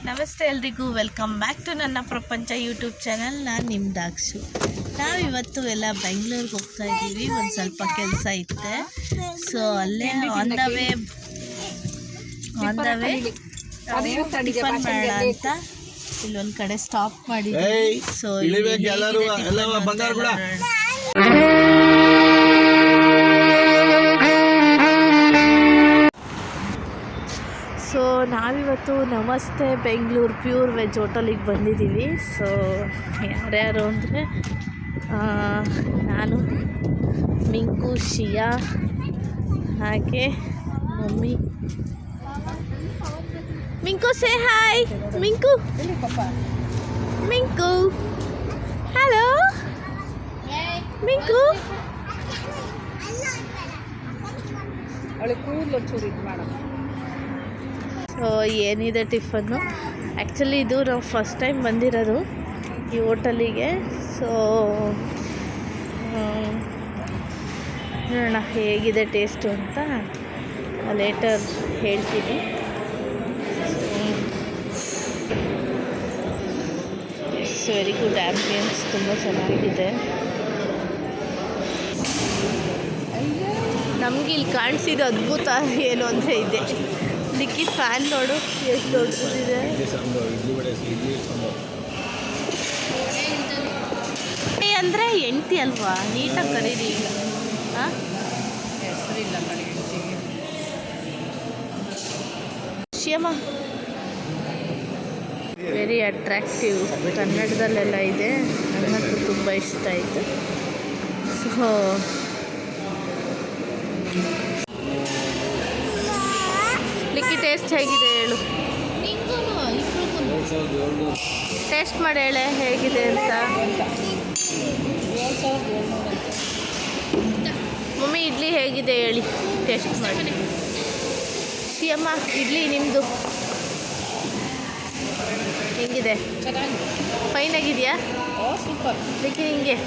ನಮಸ್ತೆ ಎಲ್ರಿಗೂ, welcome back to ನನ್ನ ಪ್ರಪಂಚ ಯೂಟ್ಯೂಬ್ ಚಾನಲ್. ನಾನು ನಿಮ್ಮ ದಾಕ್ಷು. ನಾವಿವತ್ತು ಎಲ್ಲ ಬೆಂಗಳೂರಿಗೆ ಹೋಗ್ತಾ ಇದ್ದೀವಿ. ಒಂದು ಸ್ವಲ್ಪ ಕೆಲಸ ಇತ್ತೆ, ಸೊ ಅಲ್ಲೇ ಆನ್ ದ ವೇ ಟಿಫನ್ ಮಾಡೋಣ ಅಂತ ಇಲ್ಲೊಂದು ಕಡೆ ಸ್ಟಾಪ್ ಮಾಡಿದ್ದೀವಿ. ಸೊ ಸೊ ನಾವಿವತ್ತು ನಮಸ್ತೆ ಬೆಂಗಳೂರು ಪ್ಯೂರ್ ವೆಜ್ ಹೋಟೆಲಿಗೆ ಬಂದಿದ್ದೀವಿ. ಸೊ ಯಾರ್ಯಾರು ಅಂದರೆ ನಾನು, ಮಿಂಕು, ಶಿಯಾ, ಹಾಗೆ mummy. Minku say hi. Minku Minku hello Minku. So ಏನಿದೆ ಟಿಫನ್ನು. ಆ್ಯಕ್ಚುಲಿ ಇದು ನಾವು ಫಸ್ಟ್ ಟೈಮ್ ಬಂದಿರೋದು ಈ ಹೋಟೆಲಿಗೆ. ಸೊ ನೋಡೋಣ ಹೇಗಿದೆ ಟೇಸ್ಟು ಅಂತ ಲೇಟರ್ ಹೇಳ್ತೀನಿ. ಇಟ್ಸ್ ವೆರಿ ಗುಡ್ ಆ್ಯಂಬಿಯನ್ಸ್, ತುಂಬ ಚೆನ್ನಾಗಿದೆ. ನಮಗೆ ಇಲ್ಲಿ ಕಾಣಿಸಿದ ಅದ್ಭುತ ಏನು ಅಂದರೆ ಇದೆ, ಲಿಕ್ಕಿ ಫ್ಯಾನ್ ನೋಡು ಎಷ್ಟು ದೊಡ್ಡದಿದೆ. ಅಂದರೆ ಹೆಂಡ್ತಿ ಅಲ್ವಾ, ನೀಟಾಗಿ ಕರೀರಿ. ಹಾಂ, ಶಿಯಮ್ಮ ವೆರಿ ಅಟ್ರಾಕ್ಟಿವ್, ಕನ್ನಡದಲ್ಲೆಲ್ಲ ಇದೆ. ನನಗಂತೂ ತುಂಬ ಇಷ್ಟ ಆಯಿತು. ಸೊ ಲಿಕ್ಕಿ ಟೇಸ್ಟ್ ಹೇಗಿದೆ ಹೇಳು. ಟೇಸ್ಟ್ ಮಾಡಿ ಹೇಳೆ ಹೇಗಿದೆ ಅಂತ. ಮಮ್ಮಿ ಇಡ್ಲಿ ಹೇಗಿದೆ ಹೇಳಿ, ಟೇಸ್ಟ್ ಮಾಡಿ. ಶಿಯಮ್ಮ ಇಡ್ಲಿ ನಿಮ್ಮದು ಹೆಂಗಿದೆ? ಫೈನ್ ಆಗಿದೆಯಾ? ಸೂಪರ್. ಲಿಕ್ಕಿ ಹಿಂಗೆ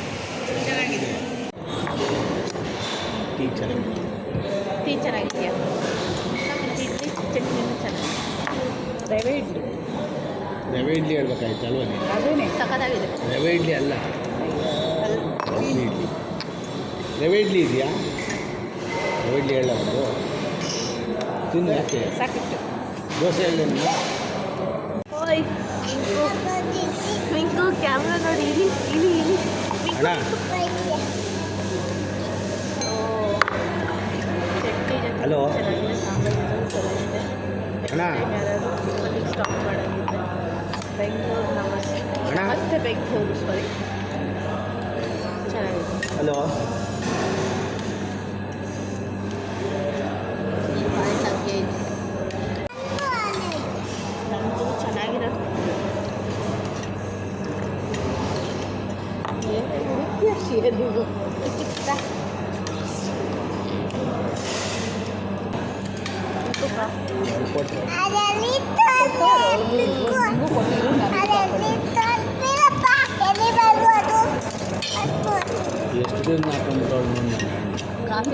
ಟೀ ಚೆನ್ನಾಗಿದೆಯಾ? ಇಡ್ಲಿ ಚಟ್ನಿನೂ ಚೆನ್ನಾಗಿ. ರವೆ ಇಡ್ಲಿ ಹೇಳ್ಬೇಕಾಯ್ತಲ್ವ? ಸಖತ್ತಾಗಿದೆ. ರವೆ ಇಡ್ಲಿ ಅಲ್ಲ, ರವೆ ಇಡ್ಲಿ ಇದೆಯಾ? ರವೆ ಇಡ್ಲಿ ಹೇಳ ಒಂದು ತಿಂದು ಯಾಕೆ ಸಾಕಿತ್ತು. ದೋಸೆ ಹೇಳಿ. ಓಯ್ ಮಿಂಕು ಕ್ಯಾಮ್ರಾ ನೋಡಿ, ಇಲಿ ಇಲಿ ಇಲಿ ಅಣ್ಣ. ಹಲೋ ಅಣ್ಣ, ಸ್ಟಾಪ್ ಮಾಡೋದಿದೆ ಬೆಂಗಳೂರು. ನಮಸ್ತೆ ಬೆಂಗಳೂರು, ಸಾರಿ. ಚೆನ್ನಾಗಿದೆ. ಹಲೋ ನಮ್ಮದು ಚೆನ್ನಾಗಿರೋದು. ನೀವು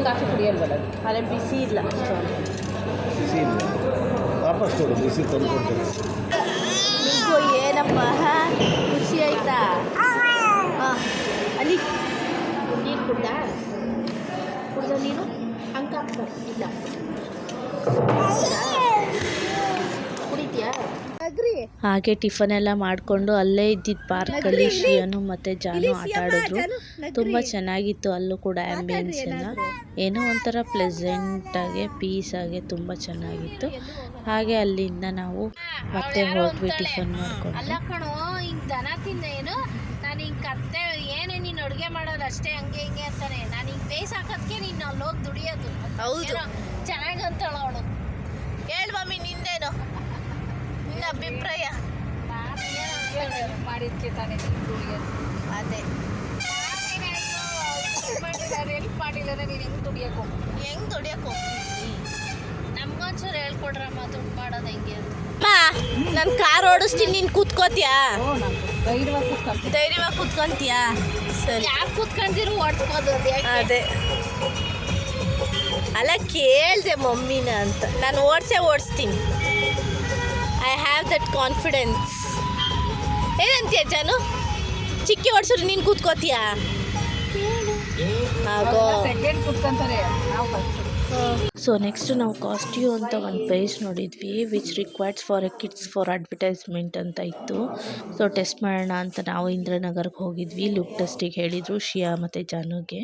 ಕಾಫಿ ಕುಡಿಯಲ್ವಲ್ಲ, ಅದೇ ಬಿಸಿ ಇಲ್ಲ, ಬಿಸಿ ಇಲ್ಲ. ವಾಪಸ್ ಕೊಡು, ಬಿಸಿ ತಂದು ಕೊಡ್ತೇನೆ. ನಿಮಗೂ ಏನಪ್ಪ ಖುಷಿ ಆಯ್ತಾ? ಹಾಂ, ಅಲ್ಲಿ ನೀರು ಕುಡ್ದ ನೀನು ಹಂಗೆ ಇಲ್ಲ ಕುಡಿತೀಯಾ? ಹಾಗೆ ಟಿಫನ್ ಎಲ್ಲ ಮಾಡಿಕೊಂಡು ಅಲ್ಲೇ ಇದ್ದಿದ್ದು ಪಾರ್ಕಲ್ಲಿ ಶಿಯನು ಮತ್ತು ಜಾನು ಆಟ ಆಡಿದ್ರು. ತುಂಬ ಚೆನ್ನಾಗಿತ್ತು. ಅಲ್ಲೂ ಕೂಡ ಆ್ಯಂಬಿಯನ್ಸ್ ಎಲ್ಲ ಏನೋ ಒಂಥರ ಪ್ಲೆಸೆಂಟಾಗಿ ಪೀಸಾಗಿ ತುಂಬ ಚೆನ್ನಾಗಿತ್ತು. ಹಾಗೆ ಅಲ್ಲಿಂದ ನಾವು ಮತ್ತೆ ಹೋದ್ವಿ ಟಿಫನ್ ಮಾಡ್ಕೊಂಡು. ಅಲ್ಲ ಕಣೋ, ಹಿಂಗೆ ದನ ತಿಂದೇನು ನಾನು ಹಿಂಗೆ ಕತ್ತೆ ಏನೇ ನೀನು ಅಡುಗೆ ಮಾಡೋದು ಅಷ್ಟೇ ಹಂಗೆ ಹಿಂಗೆ ಅಂತಾನೆ. ನಾನು ಹಿಂಗೆ ಬೇಯ್ಸಿ ಹಾಕೋದಕ್ಕೆ ನೀನು ಅಲ್ಲಿ ಹೋಗಿ ದುಡಿಯೋದು. ಹೌದು, ಚೆನ್ನಾಗಂತಾಳ ಅವಳು. ಹೇಳು ಮಮ್ಮಿ, ನಿಂದೇನು ನಿನ್ನ ಅಭಿಪ್ರಾಯ? ಮಾಡಿದ್ಕೆ ತಾನೇ ದುಡಿಯೋದು. ಅದೇ ಹೆಲ್ಪ್ ಮಾಡಿಲ್ಲ, ನೀನು ಹೆಂಗೆ ದುಡಿಯೋಕೆ ಹೋಗ್ತೀನಿ? ನಮ್ಗೊಂಚೂರು ಹೇಳ್ಕೊಡ್ರಮ್ಮ ದುಡ್ಡು ಮಾಡೋದು ಹೆಂಗೆ ಅಂತ. ನಾನು ಕಾರ್ ಓಡಿಸ್ತೀನಿ, ನೀನು ಕೂತ್ಕೋತೀಯಾ? ಧೈರ್ಯವಾಗಿ ಕೂತ್ಕೊಂತೀಯಾ? ಸರಿ. ಯಾಕೆ ಕೂತ್ಕೊಂತೀರು? ಓಡಿಸ್ಕೋದು. ಅದೇ ಅಲ್ಲ, ಕೇಳಿದೆ ಮಮ್ಮಿನ ಅಂತ. ನಾನು ಓಡಿಸ್ತೀನಿ. I have that confidence. ಏನಂತೀಯ ಜಾನು? ಚಿಕ್ಕಿ ಹೊಡ್ಸಿದ್ರೆ ನೀನು ಕೂತ್ಕೋತೀಯಾ? ಸೊ ನೆಕ್ಸ್ಟ್ ನಾವು ಕಾಸ್ಟ್ಯೂ ಅಂತ ಒಂದು ಪೇಜ್ ನೋಡಿದ್ವಿ, which requires for a kids for advertisement ಅಂತ ಇತ್ತು. ಸೊ ಟೆಸ್ಟ್ ಮಾಡೋಣ ಅಂತ ನಾವು ಇಂದ್ರನಗರ್ಗೆ ಹೋಗಿದ್ವಿ. ಲುಕ್ ಟೆಸ್ಟಿಗೆ ಹೇಳಿದರು ಶಿಯಾ ಮತ್ತು ಜಾನುಗೆ.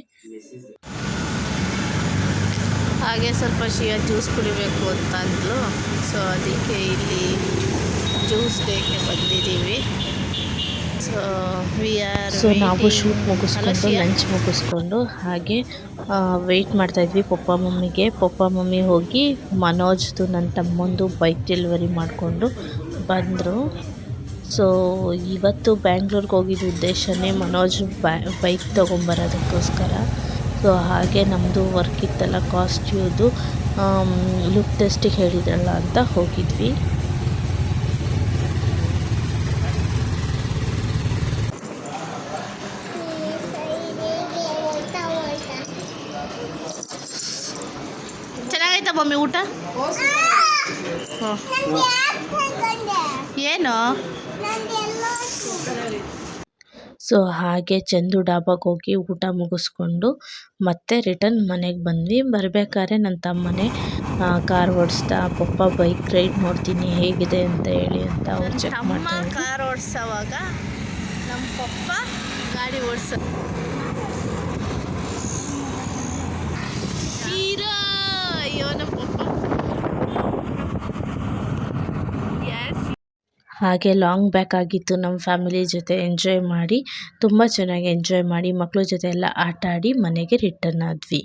ಹಾಗೆ ಸ್ವಲ್ಪ ಶಿಯಾ ಜ್ಯೂಸ್ ಕುಡಿಬೇಕು ಅಂತ ಅಂದ್ಲು. ಸೊ ಅದಕ್ಕೆ ಇಲ್ಲಿ ಜ್ಯೂಸ್ ಡೇಗೆ ಬಂದಿದ್ದೀವಿ. ಸೊ ನಾವು ಶೂಟ್ ಮುಗಿಸ್ಕೊಂಡು ಲಂಚ್ ಮುಗಿಸ್ಕೊಂಡು ಹಾಗೆ ವೆಯ್ಟ್ ಮಾಡ್ತಾಯಿದ್ವಿ ಪಪ್ಪ ಮಮ್ಮಿಗೆ. ಪಪ್ಪ ಮಮ್ಮಿ ಹೋಗಿ ಮನೋಜ್ದು ನನ್ನ ತಮ್ಮಂದು ಬೈಕ್ ಡೆಲಿವರಿ ಮಾಡಿಕೊಂಡು ಬಂದರು. ಸೊ ಇವತ್ತು ಬ್ಯಾಂಗ್ಳೂರ್ಗೆ ಹೋಗಿದ್ದ ಉದ್ದೇಶನೇ ಮನೋಜ್ ಬೈಕ್ ತೊಗೊಂಬರೋದಕ್ಕೋಸ್ಕರ. ಸೊ ಹಾಗೆ ನಮ್ಮದು ವರ್ಕ್ ಇತ್ತಲ್ಲ ಕಾಸ್ಟ್ಯೂದು, ಲುಕ್ ಟೆಸ್ಟಿಗೆ ಹೇಳಿದ್ರಲ್ಲ ಅಂತ ಹೋಗಿದ್ವಿ. ಚೆನ್ನಾಗೈತಾ ಮಮ್ಮಿ ಊಟ? ಏನು? ಸೊ ಹಾಗೆ ಚಂದು ಡಾಬಾಗೆ ಹೋಗಿ ಊಟ ಮುಗಿಸ್ಕೊಂಡು ಮತ್ತೆ ರಿಟರ್ನ್ ಮನೆಗೆ ಬಂದ್ವಿ. ಬರಬೇಕಾದ್ರೆ ನನ್ನ ತಮ್ಮನೇ ಕಾರ್ ಓಡಿಸ್ತಾ, ಪಪ್ಪ ಬೈಕ್ ರೈಡ್ ನೋಡ್ತೀನಿ ಹೇಗಿದೆ ಅಂತ ಹೇಳಿ ಅಂತ ಅವ್ರು ಚೆಕ್ ಮಾಡ್ತಾರೆ. ಕಾರ್ ಓಡಿಸೋವಾಗ ನಮ್ಮ ಪಪ್ಪ ಗಾಡಿ ಓಡಿಸೋ ಹೀರೋ. ಅಯ್ಯೋ ನಮ್ಮ ಪಪ್ಪ. ಹಾಗೆ ಲಾಂಗ್ ಬ್ಯಾಕ್ ಆಗಿತ್ತು. ನಮ್ಮ ಫ್ಯಾಮಿಲಿ ಜೊತೆ ಎಂಜಾಯ್ ಮಾಡಿ, ತುಂಬ ಚೆನ್ನಾಗಿ ಎಂಜಾಯ್ ಮಾಡಿ, ಮಕ್ಕಳ ಜೊತೆ ಎಲ್ಲ ಆಟ ಆಡಿ ಮನೆಗೆ ರಿಟರ್ನ್ ಆದ್ವಿ.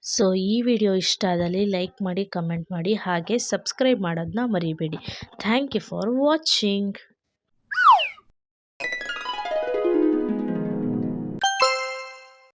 ಸೊ ಈ ವಿಡಿಯೋ ಇಷ್ಟ ಆದಲ್ಲಿ ಲೈಕ್ ಮಾಡಿ, ಕಮೆಂಟ್ ಮಾಡಿ, ಹಾಗೆ ಸಬ್ಸ್ಕ್ರೈಬ್ ಮಾಡೋದನ್ನ ಮರಿಬೇಡಿ. Thank you for watching.